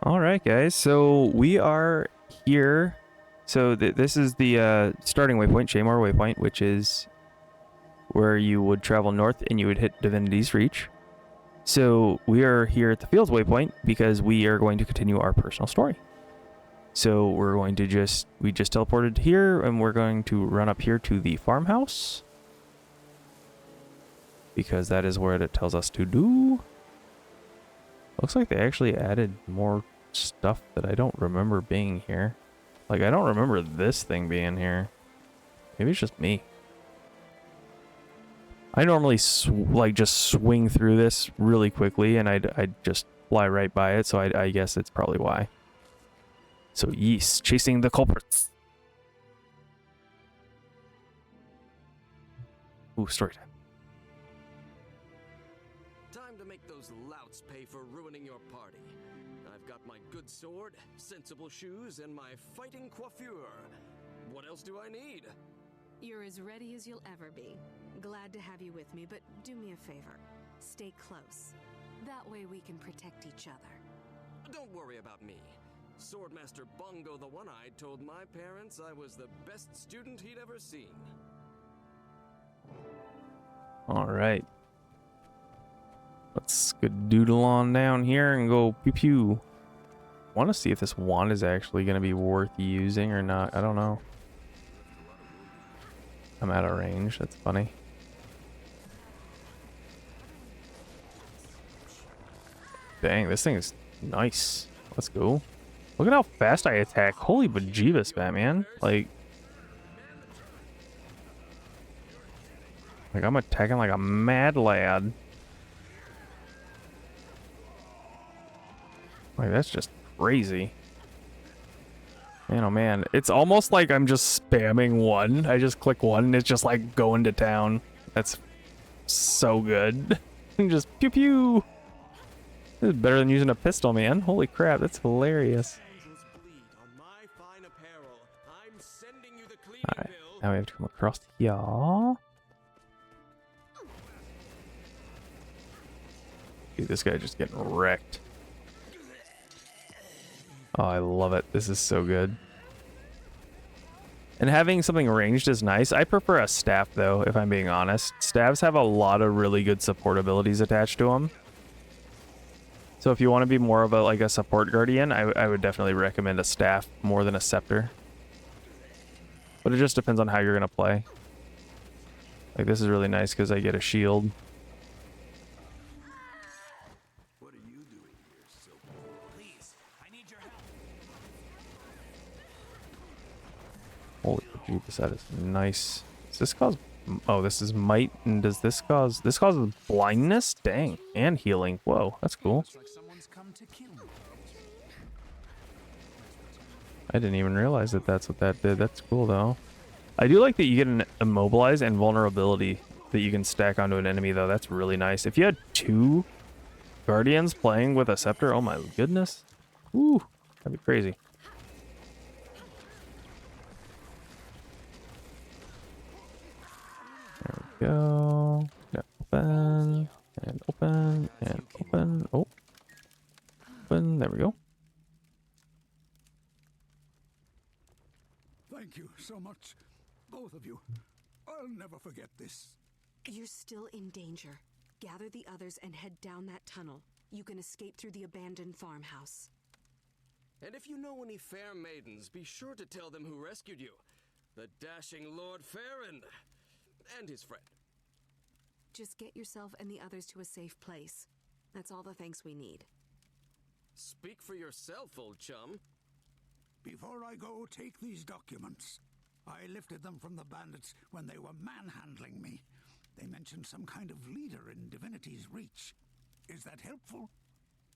All right, guys. So we are here. So this is the starting waypoint, Shaymore waypoint, which is where you would travel north and you would hit Divinity's Reach. So we are here at the Fields waypoint because we are going to continue our personal story. So we're going to we just teleported here and we're going to run up here to the farmhouse because that is where it tells us to do. Looks like they actually added more stuff that I don't remember being here. Like, I don't remember this thing being here. Maybe it's just me. I normally just swing through this really quickly and I'd just fly right by it, so I guess it's probably why. So yes, chasing the culprits. Ooh, story time. Time to make those louts pay for ruining your party. I've got my good sword, sensible shoes, and my fighting coiffure. What else do I need? You're as ready as you'll ever be. Glad to have you with me, but do me a favor. Stay close. That way we can protect each other. Don't worry about me. Swordmaster Bungo the One-Eyed told my parents I was the best student he'd ever seen. All right. Let's go doodle on down here and go pew pew. I want to see if this wand is actually going to be worth using or not. I don't know. I'm out of range. That's funny. Dang, this thing is nice. Let's go. Look at how fast I attack. Holy bejeebus, Batman. Like I'm attacking like a mad lad. Like, that's just crazy. Man, oh man. It's almost like I'm just spamming one. I just click one and it's just like going to town. That's so good. Just pew pew. This is better than using a pistol, man. Holy crap, that's hilarious. Alright, now we have to come across here. Dude, this guy just getting wrecked. Oh, I love it. This is so good. And having something ranged is nice. I prefer a staff, though, if I'm being honest. Staffs have a lot of really good support abilities attached to them. So if you want to be more of a support guardian, I would definitely recommend a staff more than a scepter. But it just depends on how you're going to play. Like, this is really nice because I get a shield. What are you doing here, Silver? Please, I need your help. Holy jeepers, that is nice. Does this cause... Oh, this is might, and does this cause... This causes blindness? Dang. And healing. Whoa, that's cool. I didn't even realize that that's what that did. That's cool, though. I do like that you get an immobilize and vulnerability that you can stack onto an enemy, though. That's really nice. If you had two guardians playing with a scepter, oh my goodness. Ooh, that'd be crazy. There we go. Yeah, open, and open, and open. Oh. Open, there we go. Thank you so much, both of you. I'll never forget this. You're still in danger. Gather the others and head down that tunnel. You can escape through the abandoned farmhouse. And if you know any fair maidens, be sure to tell them who rescued you. The dashing Lord Faren. And his friend. Just get yourself and the others to a safe place. That's all the thanks we need. Speak for yourself, old chum. Before I go, take these documents. I lifted them from the bandits when they were manhandling me. They mentioned some kind of leader in Divinity's Reach. Is that helpful?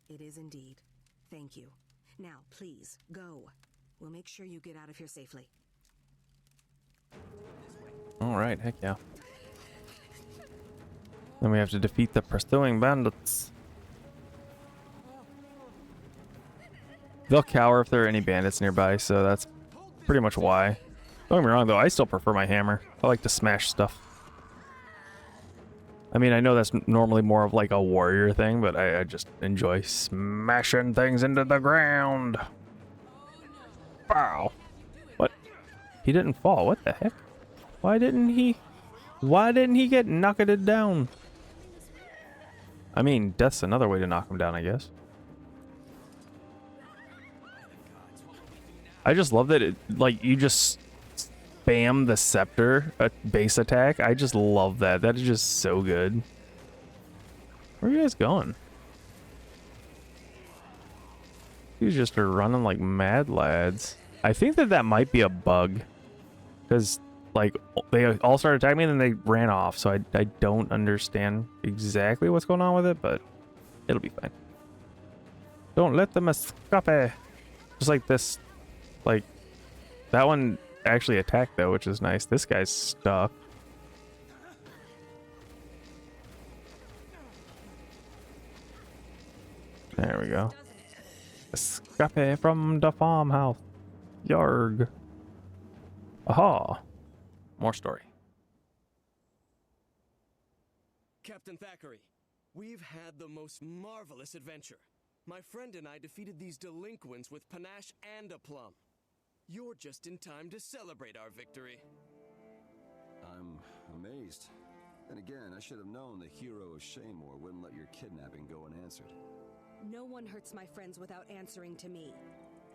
It is indeed. Thank you. Now, please, go. We'll make sure you get out of here safely. Alright, heck yeah. Then we have to defeat the pursuing bandits. They'll cower if there are any bandits nearby, so that's pretty much why. Don't get me wrong, though, I still prefer my hammer. I like to smash stuff. I mean, I know that's normally more of like a warrior thing, but I just enjoy smashing things into the ground. Wow. What? He didn't fall. What the heck? Why didn't he get knocked down? I mean, death's another way to knock him down, I guess. I just love that it, like, you just spam the scepter base attack. I just love that. That is just so good. Where are you guys going? These just are running like mad lads. I think that might be a bug. Because, like, they all started attacking me and then they ran off. So I don't understand exactly what's going on with it, but it'll be fine. Don't let them escape. Just like this. Like, that one actually attacked, though, which is nice. This guy's stuck. There we go. Escape from the farmhouse. Yarg. Aha. More story. Captain Thackeray, we've had the most marvelous adventure. My friend and I defeated these delinquents with panache and aplomb. You're just in time to celebrate our victory. I'm amazed. And again, I should have known the hero of Shaymore wouldn't let your kidnapping go unanswered. No one hurts my friends without answering to me.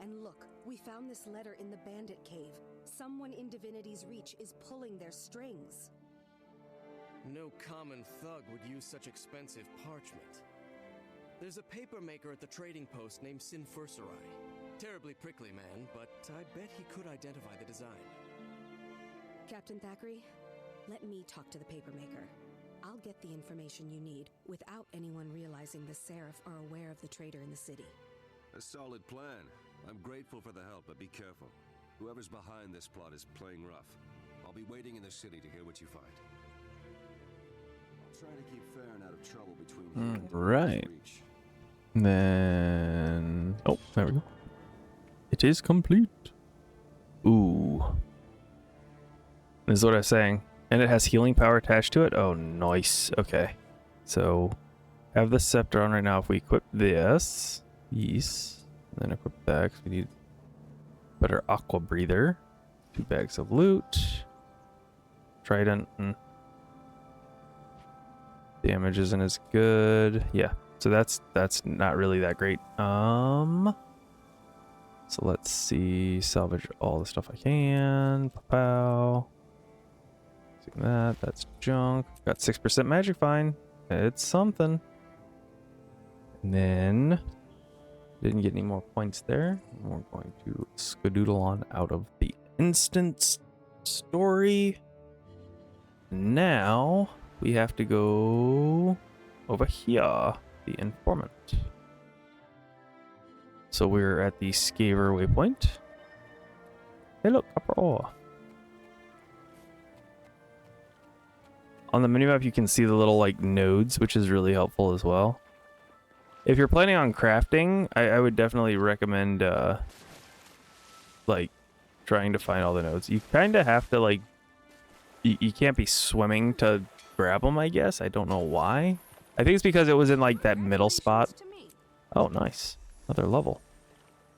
And look, we found this letter in the bandit cave. Someone in Divinity's Reach is pulling their strings. No common thug would use such expensive parchment. There's a paper maker at the trading post named Sinfurserai. Terribly prickly man, but I bet he could identify the design. Captain Thackeray, let me talk to the papermaker. I'll get the information you need without anyone realizing the Seraph are aware of the traitor in the city. A solid plan. I'm grateful for the help, but be careful. Whoever's behind this plot is playing rough. I'll be waiting in the city to hear what you find. I'll try to keep Faren out of trouble between here and Right. Reach. Then... Oh, there we go. It is complete. Ooh. This is what I was saying. And it has healing power attached to it? Oh, nice. Okay. So, have the scepter on right now. If we equip this... Yes. And then equip that, 'cause we need better aqua breather. 2 bags of loot. Trident. Damage isn't as good. Yeah. So that's not really that great. So let's see. Salvage all the stuff I can. Pow. See that. That's junk. Got 6% magic fine. It's something. And then didn't get any more points there. We're going to skedoodle on out of the instance story. Now we have to go over here. The informant. So we're at the Scaver waypoint. Hey look, Corporal. On the minimap you can see the little like nodes, which is really helpful as well. If you're planning on crafting, I would definitely recommend like trying to find all the nodes. You kind of have to like you can't be swimming to grab them, I guess. I don't know why. I think it's because it was in like that middle spot. Oh, nice. Another level.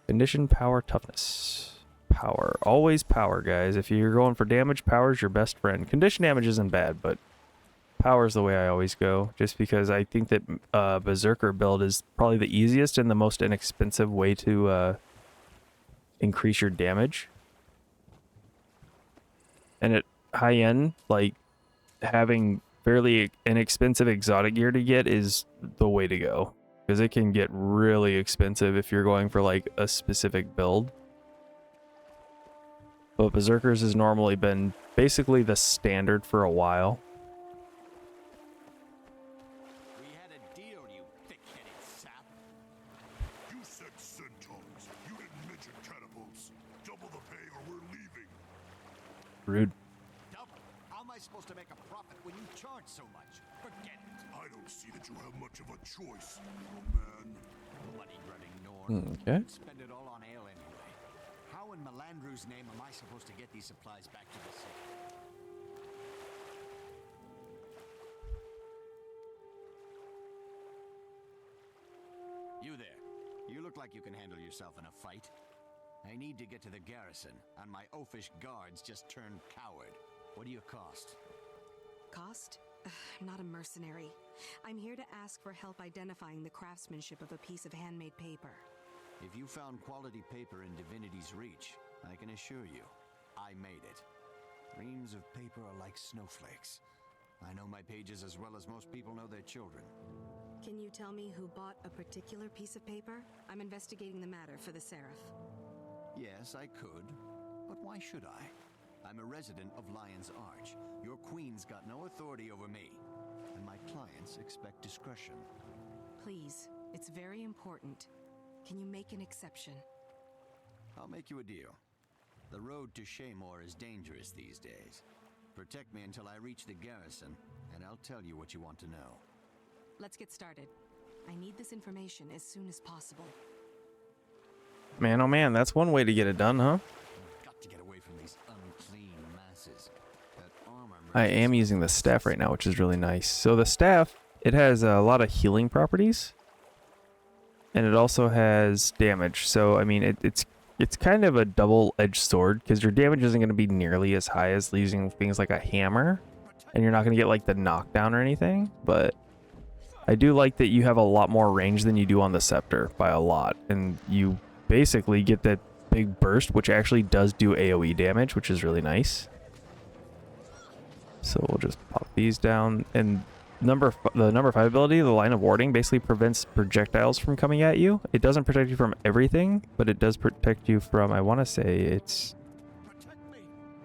Condition, power, toughness. Power. Always power, guys. If you're going for damage, power's your best friend. Condition damage isn't bad, but power's the way I always go. Just because I think that Berserker build is probably the easiest and the most inexpensive way to increase your damage. And at high end, like having fairly inexpensive exotic gear to get is the way to go, because it can get really expensive if you're going for like a specific build. But Berserkers has normally been basically the standard for a while. We had a deal, you thick-headed sap. You said centaurs. You didn't mention catapults. Double the pay or we're leaving. Rude. Double? How am I supposed to make a profit when you charge so much? Forget it. I don't see that you have much of a choice, little man. Bloody-running Norn. Okay. Spend it all on ale anyway. How in Melandru's name am I supposed to get these supplies back to the city? like you can handle yourself in a fight. I need to get to the garrison, and my oafish guards just turned coward. What do you cost? Cost? I'm not a mercenary. I'm here to ask for help identifying the craftsmanship of a piece of handmade paper. If you found quality paper in Divinity's Reach, I can assure you, I made it. Reams of paper are like snowflakes. I know my pages as well as most people know their children. Can you tell me who bought a particular piece of paper? I'm investigating the matter for the Seraph. Yes, I could. But why should I? I'm a resident of Lion's Arch. Your queen's got no authority over me. And my clients expect discretion. Please, it's very important. Can you make an exception? I'll make you a deal. The road to Shaymore is dangerous these days. Protect me until I reach the garrison, and I'll tell you what you want to know. Let's get started. I need this information as soon as possible. Man, oh man, that's one way to get it done, huh? I've got to get away from these unclean masses. That armor I am using the staff right now, which is really nice. So the staff, it has a lot of healing properties. And it also has damage. So, I mean, it's kind of a double-edged sword, because your damage isn't going to be nearly as high as using things like a hammer. And you're not going to get, like, the knockdown or anything. But I do like that you have a lot more range than you do on the scepter, by a lot. And you basically get that big burst, which actually does do AoE damage, which is really nice. So we'll just pop these down. And the number 5 ability, the line of warding, basically prevents projectiles from coming at you. It doesn't protect you from everything, but it does protect you from, I want to say it's...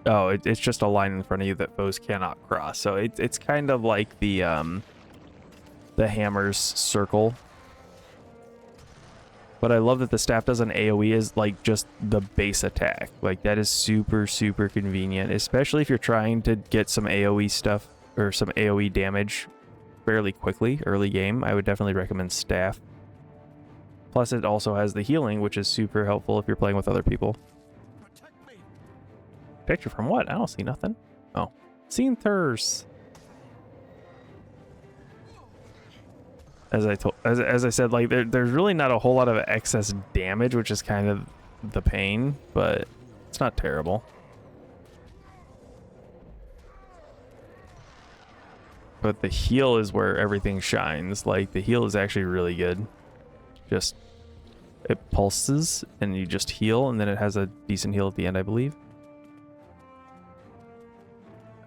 Oh, it's just a line in front of you that foes cannot cross. So it's kind of like the hammer's circle. But I love that the staff does an AoE as like just the base attack. Like that is super, super convenient, especially if you're trying to get some AoE stuff or some AoE damage fairly quickly early game. I would definitely recommend staff. Plus it also has the healing, which is super helpful if you're playing with other people. Protect you from what? I don't see nothing. Oh, Synthers. As I said, like there's really not a whole lot of excess damage, which is kind of the pain, but it's not terrible. But the heal is where everything shines. Like the heal is actually really good. Just it pulses and you just heal, and then it has a decent heal at the end, I believe.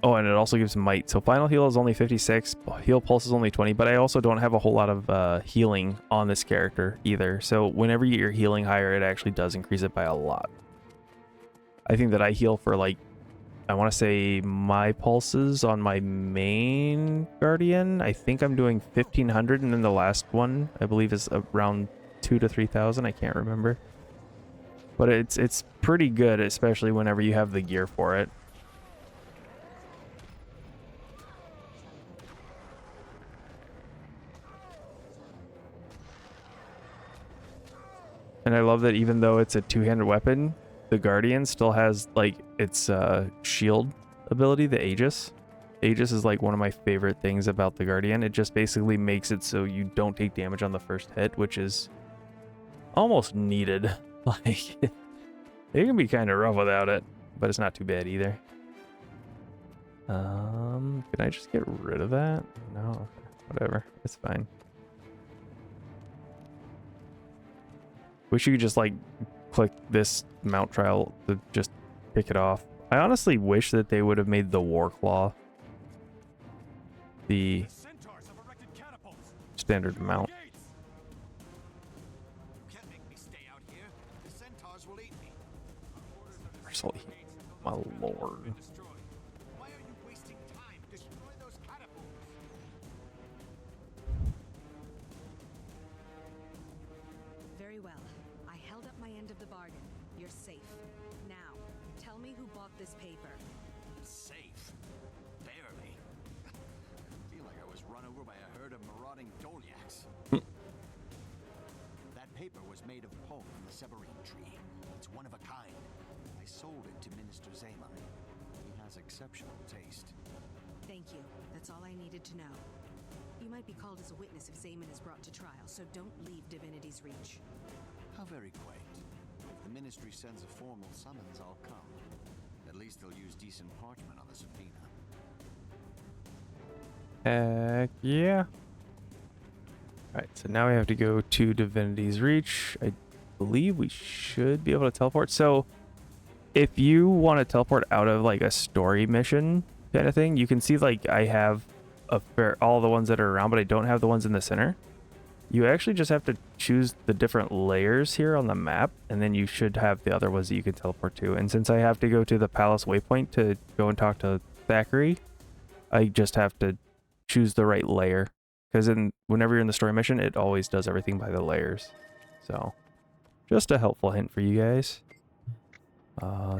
Oh, and it also gives might. So final heal is only 56. Heal pulse is only 20. But I also don't have a whole lot of healing on this character either. So whenever you're healing higher, it actually does increase it by a lot. I think that I heal for like, I want to say my pulses on my main guardian. I think I'm doing 1500, and then the last one I believe is around 2,000 to 3,000. I can't remember. But it's pretty good, especially whenever you have the gear for it. And I love that even though it's a two-handed weapon, the Guardian still has like its shield ability, the Aegis. Aegis is like one of my favorite things about the Guardian. It just basically makes it so you don't take damage on the first hit, which is almost needed. Like, it can be kind of rough without it, but it's not too bad either. Can I just get rid of that? No, whatever, it's fine. Wish you could just like click this mount trial to just pick it off. I honestly wish that they would have made the War Claw the standard mount. My lord. Very well. I held up my end of the bargain. You're safe. Now, tell me who bought this paper. Safe? Barely. I feel like I was run over by a herd of marauding Dolyaks. That paper was made of pulp from the Severine tree. It's one of a kind. I sold it to Minister Zaman. He has exceptional taste. Thank you. That's all I needed to know. You might be called as a witness if Zaman is brought to trial, so don't leave Divinity's Reach. How very quaint. If the Ministry sends a formal summons, I'll come. At least they'll use decent parchment on the subpoena. Heck yeah. Alright, so now we have to go to Divinity's Reach. I believe we should be able to teleport. So, if you want to teleport out of like a story mission kind of thing, you can see like I have all the ones that are around, but I don't have the ones in the center. You actually just have to choose the different layers here on the map, and then you should have the other ones that you can teleport to. And since I have to go to the Palace Waypoint to go and talk to Thackeray, I just have to choose the right layer. Because whenever you're in the story mission, it always does everything by the layers. So, just a helpful hint for you guys.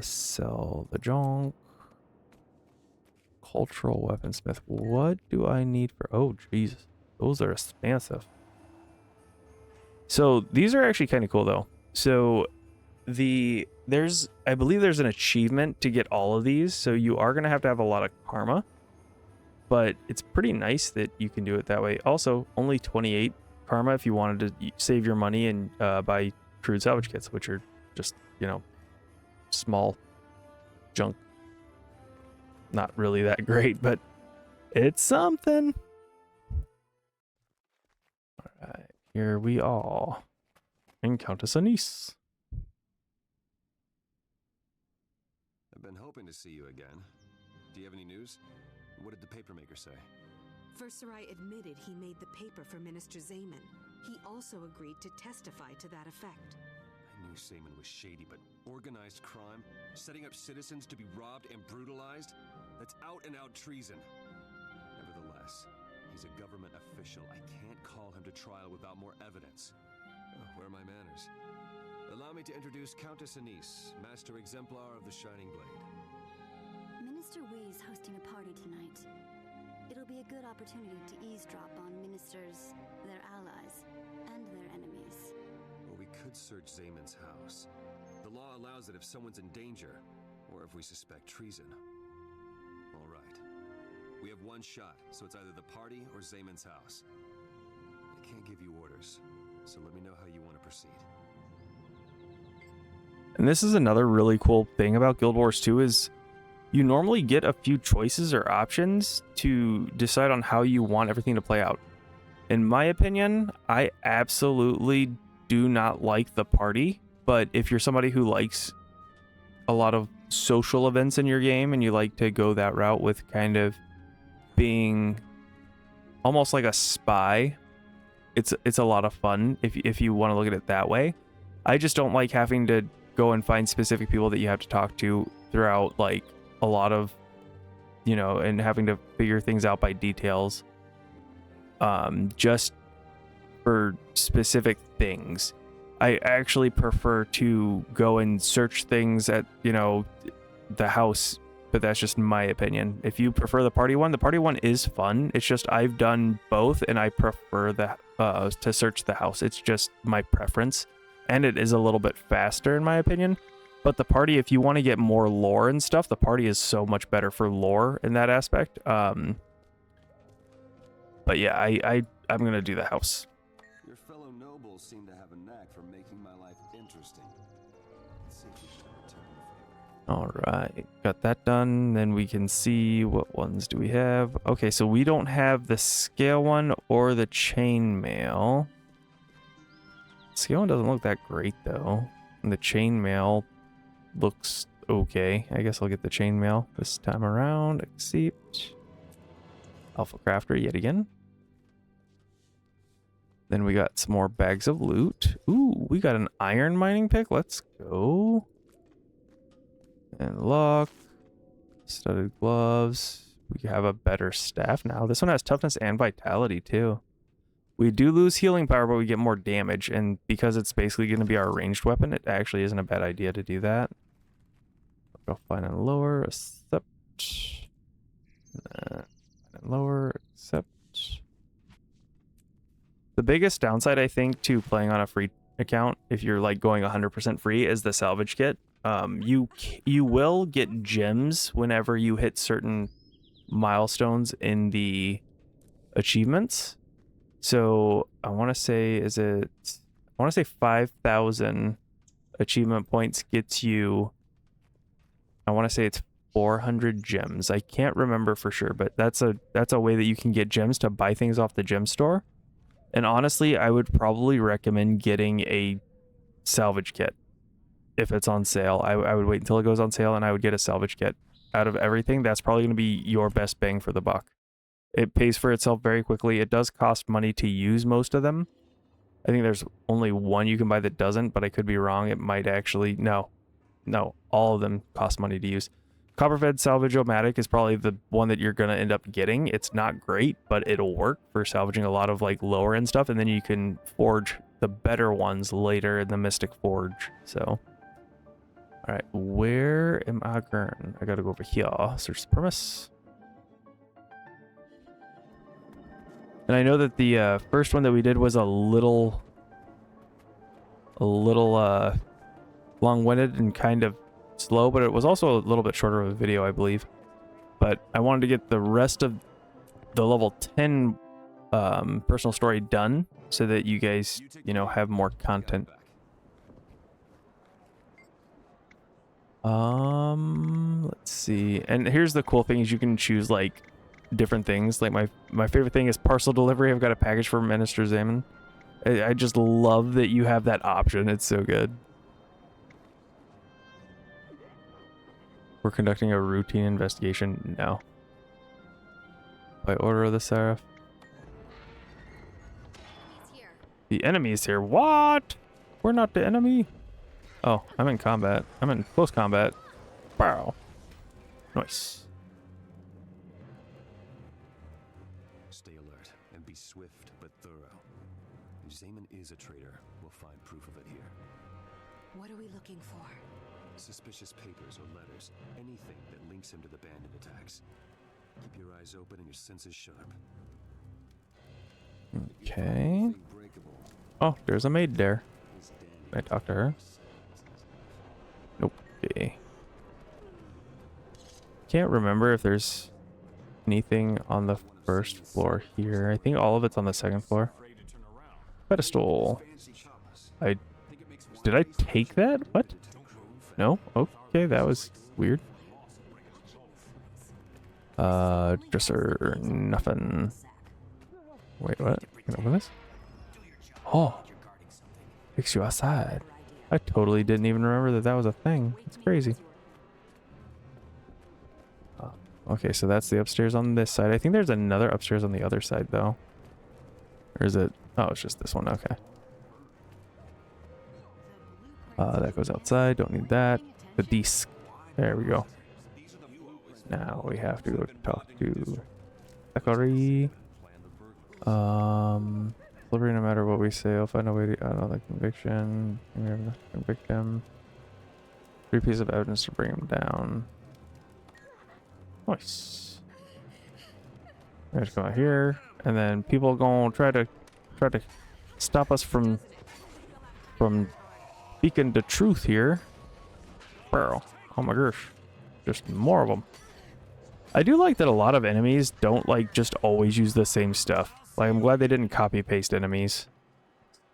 Sell the junk. Cultural weaponsmith. What do I need for... Oh, Jesus. Those are expensive. So, these are actually kind of cool, though. So, I believe there's an achievement to get all of these. So, you are going to have a lot of karma. But it's pretty nice that you can do it that way. Also, only 28 karma if you wanted to save your money and buy crude salvage kits, which are just, you know, small junk. Not really that great, but it's something. All right, here we are in Countess Anise. I've been hoping to see you again. Do you have any news? What did the papermaker say? Fursarai admitted he made the paper for Minister Zaman. He also agreed to testify to that effect. I knew Zaman was shady, but organized crime? Setting up citizens to be robbed and brutalized? That's out-and-out treason. Nevertheless, he's a government official. I can't call him to trial without more evidence. Oh, where are my manners? Allow me to introduce Countess Anise, Master Exemplar of the Shining Blade. Minister Wei is hosting a party tonight. It'll be a good opportunity to eavesdrop on ministers, their allies, and their enemies. Well, we could search Zaman's house. The law allows it if someone's in danger, or if we suspect treason. All right. We have one shot, so it's either the party or Zaman's house. I can't give you orders, so let me know how you want to proceed. And this is another really cool thing about Guild Wars 2 is you normally get a few choices or options to decide on how you want everything to play out. In my opinion, I absolutely do not like the party, but if you're somebody who likes a lot of social events in your game and you like to go that route with kind of being almost like a spy, it's a lot of fun if you want to look at it that way. I just don't like having to go and find specific people that you have to talk to throughout like a lot of, you know, and having to figure things out by details just for specific things. I actually prefer to go and search things at, you know, the house, but that's just my opinion. If you prefer the party one is fun. It's just I've done both and I prefer to search the house. It's just my preference, and it is a little bit faster in my opinion. But the party, if you want to get more lore and stuff, the party is so much better for lore in that aspect. But yeah, I'm gonna do the house. Your fellow nobles seem to have a knack for making my life interesting. Let's see if you can return the favor. All right, got that done. Then we can see what ones do we have. Okay, so we don't have the scale one or the chainmail. Scale one doesn't look that great though, and the chainmail looks okay. I guess I'll get the chainmail this time around. Accept. Alpha Crafter yet again. Then we got some more bags of loot. Ooh, we got an iron mining pick. Let's go. And luck. Studded gloves. We have a better staff now. This one has toughness and vitality too. We do lose healing power, but we get more damage. And because it's basically going to be our ranged weapon, it actually isn't a bad idea to do that. Go find and lower, accept. Find and lower, accept. The biggest downside, I think, to playing on a free account, if you're like going 100% free, is the salvage kit. You will get gems whenever you hit certain milestones in the achievements. So I want to say, is it I want to say 5,000 achievement points gets you, I want to say it's 400 gems. I can't remember for sure, but that's a way that you can get gems to buy things off the gem store. And honestly, I would probably recommend getting a salvage kit if it's on sale. I would wait until it goes on sale and I would get a salvage kit. Out of everything, that's probably going to be your best bang for the buck. It pays for itself very quickly. It does cost money to use most of them. I think there's only one you can buy that doesn't, but I could be wrong. It might actually, no, all of them cost money to use. Copperfed Salvage-O-Matic is probably the one that you're going to end up getting. It's not great, but it'll work for salvaging a lot of like lower end stuff, and then you can forge the better ones later in the Mystic Forge. So, all right, where am I going? I got to go over here. Search the premise. And I know that the first one that we did was a little long-winded and kind of slow, but it was also a little bit shorter of a video, I believe. But I wanted to get the rest of the level 10 personal story done so that you guys, you know, have more content. Let's see. And here's the cool thing is you can choose like different things. Like my favorite thing is parcel delivery. I've got a package for Minister Zaman. I just love that you have that option. It's so good. We're conducting a routine investigation. No. By order of the Seraph. The enemy is here. What? We're not the enemy. Oh, I'm in combat. I'm in close combat. Wow. Nice. Stay alert and be swift but thorough. If Zaman is a traitor, we'll find proof of it here. What are we looking for? Suspicious papers or letters, anything that links him to the bandit attacks. Keep your eyes open and your senses sharp. Okay. Oh, there's a maid there. Can I talk to her? Nope. Okay. Can't remember if there's anything on the first floor here. I think all of it's on the second floor. Pedestal. Did I take that? What? No? Okay, that was weird. Dresser, nothing. Wait, what? Can I open this? Oh. Takes you outside. I totally didn't even remember that that was a thing. It's crazy. Okay, so that's the upstairs on this side. I think there's another upstairs on the other side, though. Or is it? Oh, it's just this one. Okay. That goes outside. Don't need that. The disc. There we go. Now we have to go talk to Zachary. Delivery, no matter what we say, I'll find a way to out of the conviction. Convict him. 3 pieces of evidence to bring him down. Nice. Let's go out here, and then people gonna try to stop us from speaking the truth here. Bro, oh my gosh, just more of them. I do like that a lot of enemies don't like just always use the same stuff. Like, I'm glad they didn't copy paste enemies.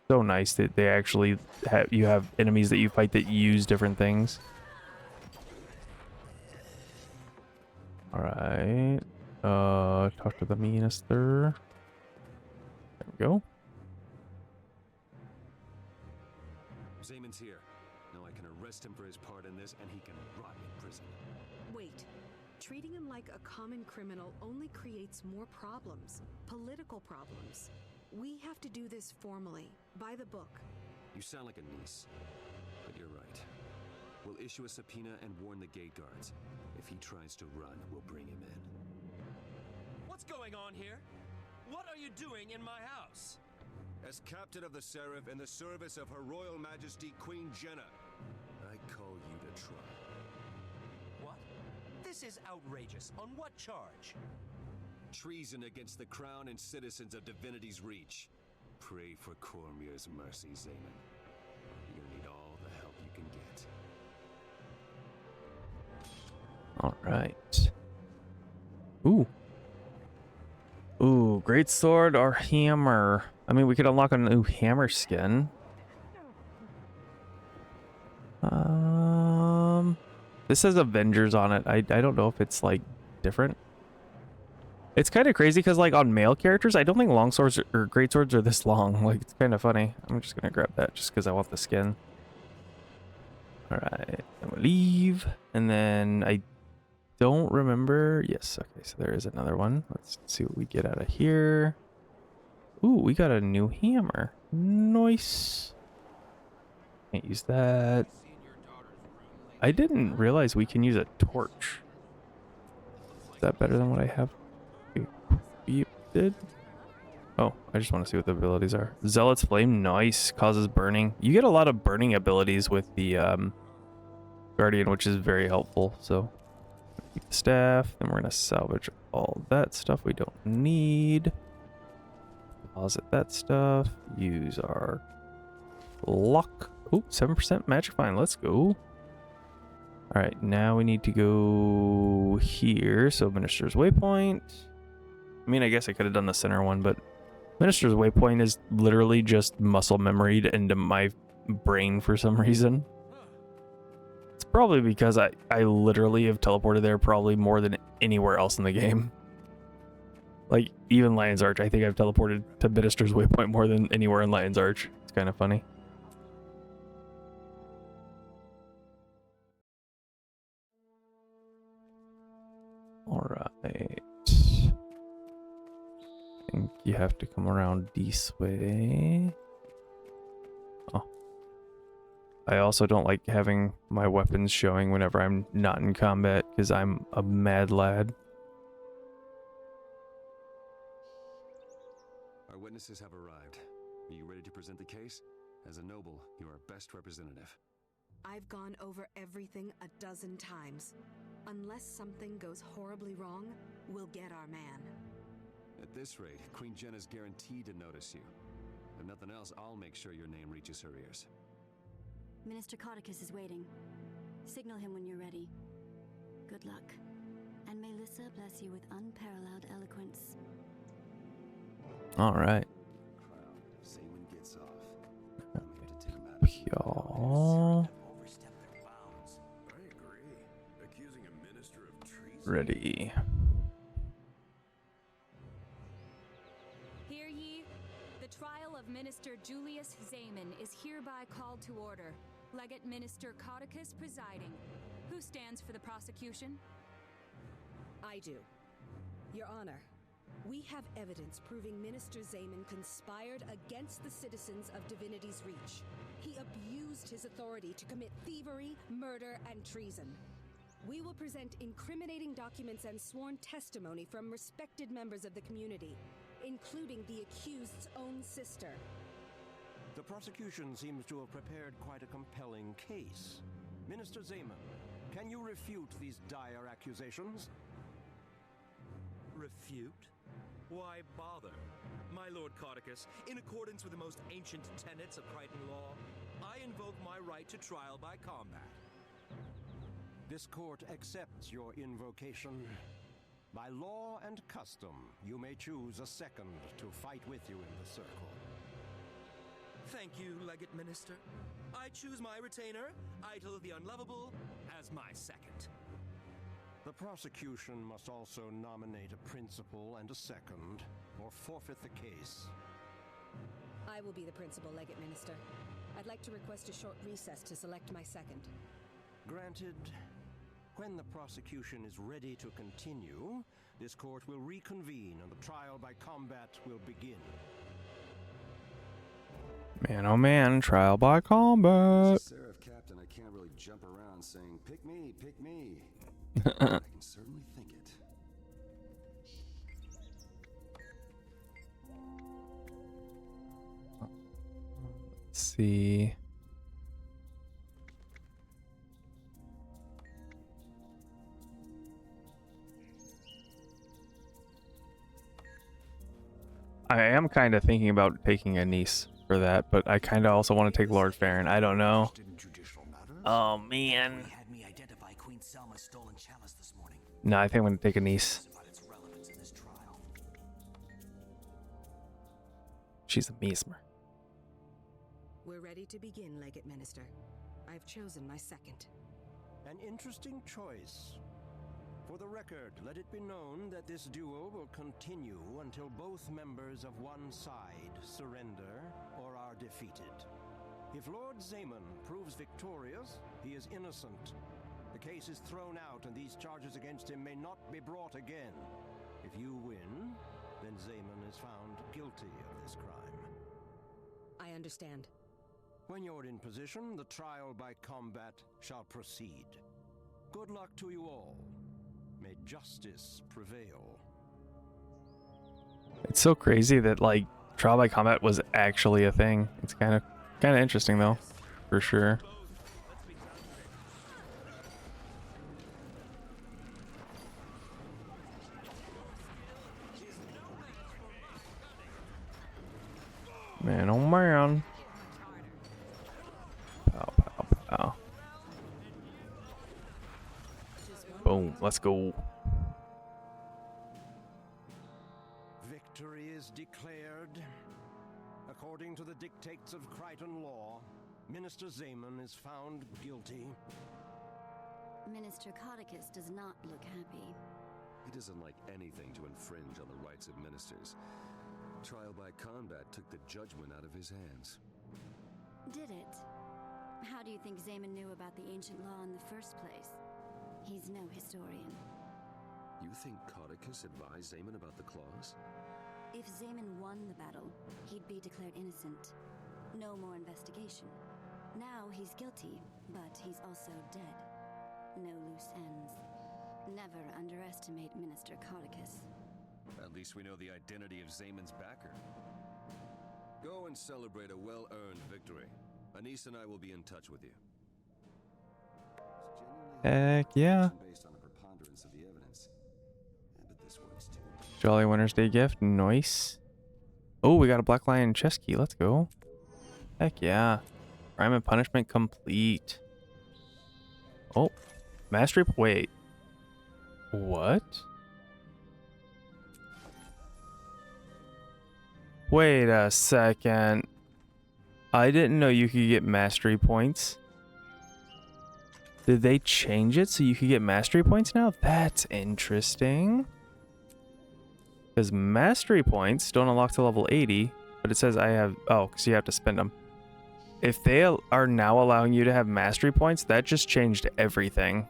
So nice that they actually have enemies that you fight that use different things. All right. Talk to the minister. There we go. Zaman's here. Now I can arrest him for his part in this, and he can rot in prison. Wait. Treating him like a common criminal only creates more problems. Political problems. We have to do this formally, by the book. You sound like a niece, but you're right. We'll issue a subpoena and warn the gate guards. If he tries to run, we'll bring him in. What's going on here? What are you doing in my house? As captain of the Seraph in the service of Her Royal Majesty Queen Jenna, I call you to trial. What? This is outrageous. On what charge? Treason against the crown and citizens of Divinity's Reach. Pray for Cormier's mercy, Zaman. You'll need all the help you can get. All right. Ooh. Ooh, great sword or hammer. I mean, we could unlock a new hammer skin. This says Avengers on it. I don't know if it's like different. It's kind of crazy because like on male characters, I don't think long swords or great swords are this long. Like it's kind of funny. I'm just gonna grab that just because I want the skin. All right, I'm gonna leave, and then I don't remember. Yes, okay, so there is another one. Let's see what we get out of here. Ooh, we got a new hammer. Nice. Can't use that. I didn't realize we can use a torch. Is that better than what I have? Did? Oh, I just want to see what the abilities are. Zealot's Flame, nice. Causes burning. You get a lot of burning abilities with the Guardian, which is very helpful. So, keep the staff. Then we're going to salvage all that stuff we don't need. Deposit that stuff. Use our lock. Oh, 7% magic fine. Let's go. All right, now we need to go here. So, Minister's Waypoint. I mean, I guess I could have done the center one, but Minister's Waypoint is literally just muscle memoried into my brain for some reason. It's probably because I literally have teleported there probably more than anywhere else in the game. Like, even Lion's Arch, I think I've teleported to Minister's Waypoint more than anywhere in Lion's Arch. It's kind of funny. Alright. I think you have to come around this way. Oh. I also don't like having my weapons showing whenever I'm not in combat because I'm a mad lad. Our witnesses have arrived. Are you ready to present the case? As a noble, you are our best representative. I've gone over everything a dozen times. Unless something goes horribly wrong, we'll get our man. At this rate, Queen Jenna's guaranteed to notice you. If nothing else, I'll make sure your name reaches her ears. Minister Codicus is waiting. Signal him when you're ready. Good luck. And may Lissa bless you with unparalleled eloquence. All right. If Zaman gets off, I may have to take him out of here. Y'all I agree. Accusing a minister of treason. ready. Hear ye? The trial of Minister Julius Zaman is hereby called to order. Legate Minister Codicus presiding. Who stands for the prosecution? I do. Your Honor, we have evidence proving Minister Zaman conspired against the citizens of Divinity's Reach. He abused his authority to commit thievery, murder, and treason. We will present incriminating documents and sworn testimony from respected members of the community, including the accused's own sister. The prosecution seems to have prepared quite a compelling case. Minister Zaman, can you refute these dire accusations? Refute? Why bother? My Lord Codicus, in accordance with the most ancient tenets of Crichton law, I invoke my right to trial by combat. This court accepts your invocation. By law and custom, you may choose a second to fight with you in the circle. Thank you, Legate Minister. I choose my retainer, Eitel the Unlovable, as my second. The prosecution must also nominate a principal and a second, or forfeit the case. I will be the principal legate minister. I'd like to request a short recess to select my second. Granted. When the prosecution is ready to continue, this court will reconvene and the trial by combat will begin. Man, oh man, trial by combat. As a Seraph captain, I can't really jump around saying, pick me, pick me. I can certainly think it. Let's see. I am kind of thinking about taking a niece for that, but I kind of also want to take Lord Faren. I don't know. Oh man. No, I think I'm going to take a niece. She's a mesmer. We're ready to begin, Legate Minister. I've chosen my second. An interesting choice. For the record, let it be known that this duel will continue until both members of one side surrender or are defeated. If Lord Zaman proves victorious, he is innocent. The case is thrown out and these charges against him may not be brought again. If you win, then Zaman is found guilty of this crime. I understand. When you're in position, the trial by combat shall proceed. Good luck to you all. May justice prevail. It's so crazy that like trial by combat was actually a thing. It's kind of interesting though, for sure. Man, oh man. Pow, pow, pow. Boom, let's go. Victory is declared. According to the dictates of Crichton law, Minister Zaman is found guilty. Minister Codicus does not look happy. He doesn't like anything to infringe on the rights of ministers. Trial by combat took the judgment out of his hands. Did it? How do you think Zaman knew about the ancient law in the first place? He's no historian. You think Codicus advised Zaman about the clause? If Zaman won the battle, he'd be declared innocent. No more investigation. Now he's guilty, but he's also dead. No loose ends. Never underestimate Minister Codicus. At least we know the identity of Zaman's backer. Go and celebrate a well-earned victory. Anise and I will be in touch with you. Heck yeah. Based on a preponderance of the evidence. But this works too. Jolly Winter's Day gift, nice. Oh, we got a Black Lion chest key. Let's go. Heck yeah. Crime and punishment complete. Oh, mastery. Wait. What? Wait a second. I didn't know you could get mastery points. Did they change it so you could get mastery points now? That's interesting. Because mastery points don't unlock to level 80, but it says I have... Oh, because you have to spend them. If they are now allowing you to have mastery points, that just changed everything.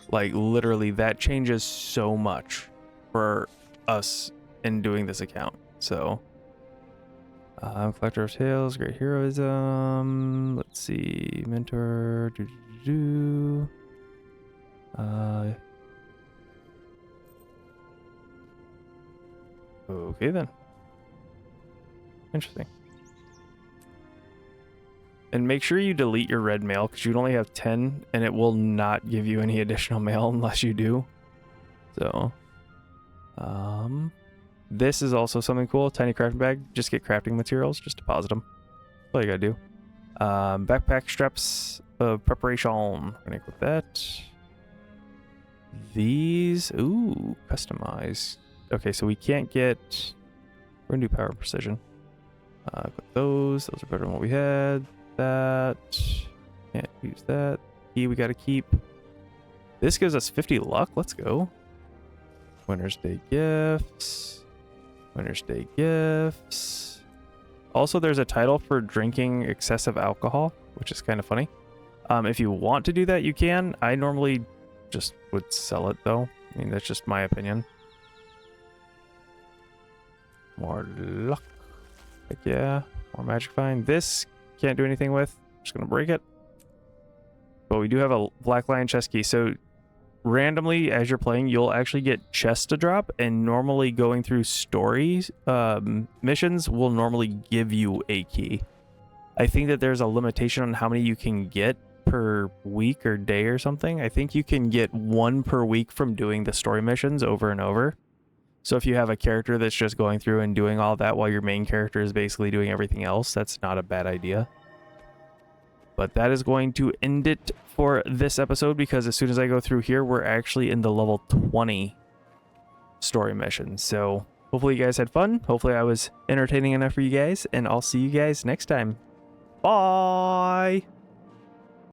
Like, literally, that changes so much for us in doing this account. So... Collector of Tales, Great Heroism. Let's see. Mentor. Okay then. Interesting. And make sure you delete your red mail because you only have 10 and it will not give you any additional mail unless you do. So, this is also something cool. Tiny crafting bag. Just get crafting materials. Just deposit them. That's all you gotta do. Backpack straps of preparation. I'm gonna equip that. These. Ooh, customize. Okay, so we can't get... We're gonna do power and precision. Equip those. Those are better than what we had. That. Can't use that. Key we gotta keep. This gives us 50 luck. Let's go. Winter's Day gifts. Winter's Day gifts. Also, there's a title for drinking excessive alcohol, which is kind of funny. If you want to do that, you can. I normally just would sell it, though. I mean, that's just my opinion. More luck. Heck yeah. More magic find. This can't do anything with. I'm just going to break it. But we do have a Black Lion chest key, so... randomly as you're playing you'll actually get chests to drop, and normally going through stories missions will normally give you a key. I think that there's a limitation on how many you can get per week or day or something. I think you can get 1 per week from doing the story missions over and over. So if you have a character that's just going through and doing all that while your main character is basically doing everything else, that's not a bad idea. But that is going to end it for this episode, because as soon as I go through here, we're actually in the level 20 story mission. So hopefully you guys had fun. Hopefully I was entertaining enough for you guys, and I'll see you guys next time. Bye!